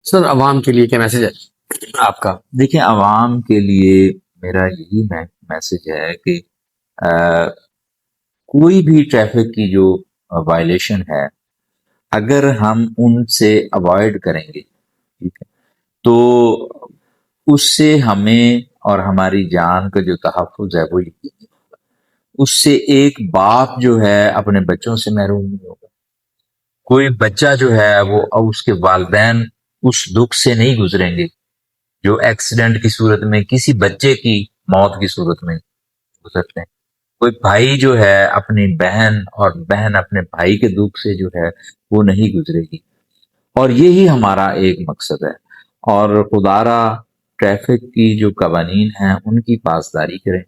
سر عوام کے لیے کیا میسج ہے آپ کا؟ دیکھیں، عوام کے لیے میرا یہی میسج ہے کہ کوئی بھی ٹریفک کی جو وائلیشن ہے، اگر ہم ان سے اوائڈ کریں گے، ٹھیک ہے، تو اس سے ہمیں اور ہماری جان کا جو تحفظ ہے وہ یقینی ہوگا۔ اس سے ایک باپ جو ہے اپنے بچوں سے محروم نہیں ہوگا، کوئی بچہ جو ہے وہ اس کے والدین اس دکھ سے نہیں گزریں گے جو ایکسیڈنٹ کی صورت میں کسی بچے کی موت کی صورت میں گزرتے ہیں، کوئی بھائی جو ہے اپنی بہن اور بہن اپنے بھائی کے دکھ سے جو ہے وہ نہیں گزرے گی، اور یہی ہمارا ایک مقصد ہے۔ اور خدا را ٹریفک کی جو قوانین ہیں ان کی پاسداری کریں۔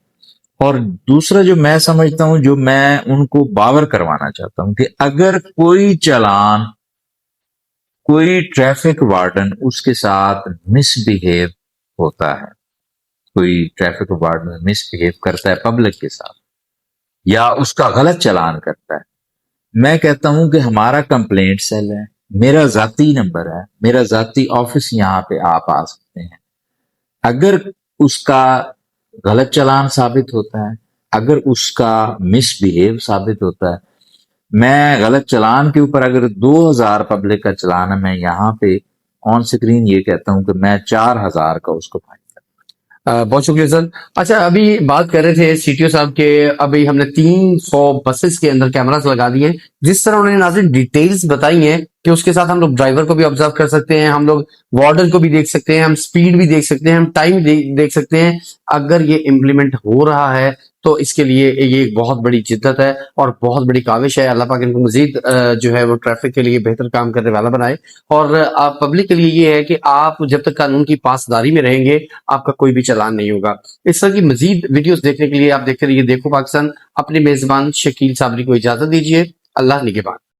اور دوسرا جو میں سمجھتا ہوں، جو میں ان کو باور کروانا چاہتا ہوں، کہ اگر کوئی چلان، کوئی ٹریفک وارڈن اس کے ساتھ مس بہیو ہوتا ہے، کوئی ٹریفک وارڈن مس بہیو کرتا ہے پبلک کے ساتھ، یا اس کا غلط چلان کرتا ہے، میں کہتا ہوں کہ ہمارا کمپلینٹ سیل ہے، میرا ذاتی نمبر ہے، میرا ذاتی آفس یہاں پہ آپ آ سکتے ہیں۔ اگر اس کا غلط چلان ثابت ہوتا ہے، اگر اس کا مس بہیو ثابت ہوتا ہے، میں غلط چلان کے اوپر اگر 2000 پبلک کا چلان ہے، میں یہاں پہ آن سکرین یہ کہتا ہوں کہ میں 4000 کا اس کو فائن۔ بہت شکریہ سر۔ اچھا، ابھی بات کر رہے تھے سی ٹی او صاحب کے، ابھی ہم نے 300 بسز کے اندر کیمراز لگا دیے ہیں، جس طرح انہوں نے ناظرین ڈیٹیلز بتائی ہیں کہ اس کے ساتھ ہم لوگ ڈرائیور کو بھی آبزرو کر سکتے ہیں، ہم لوگ وارڈن کو بھی دیکھ سکتے ہیں، ہم سپیڈ بھی دیکھ سکتے ہیں، ہم ٹائم دیکھ سکتے ہیں۔ اگر یہ امپلیمنٹ ہو رہا ہے تو اس کے لیے یہ ایک بہت بڑی جدت ہے اور بہت بڑی کاوش ہے۔ اللہ پاک ان کو مزید جو ہے وہ ٹریفک کے لیے بہتر کام کرنے والا بنائے۔ اور پبلک کے لیے یہ ہے کہ آپ جب تک قانون کی پاسداری میں رہیں گے، آپ کا کوئی بھی چلان نہیں ہوگا۔ اس طرح کی مزید ویڈیوز دیکھنے کے لیے آپ دیکھتے رہیے دیکھو پاکستان۔ اپنے میزبان شکیل صابری کو اجازت دیجیے۔ اللہ نگہبان۔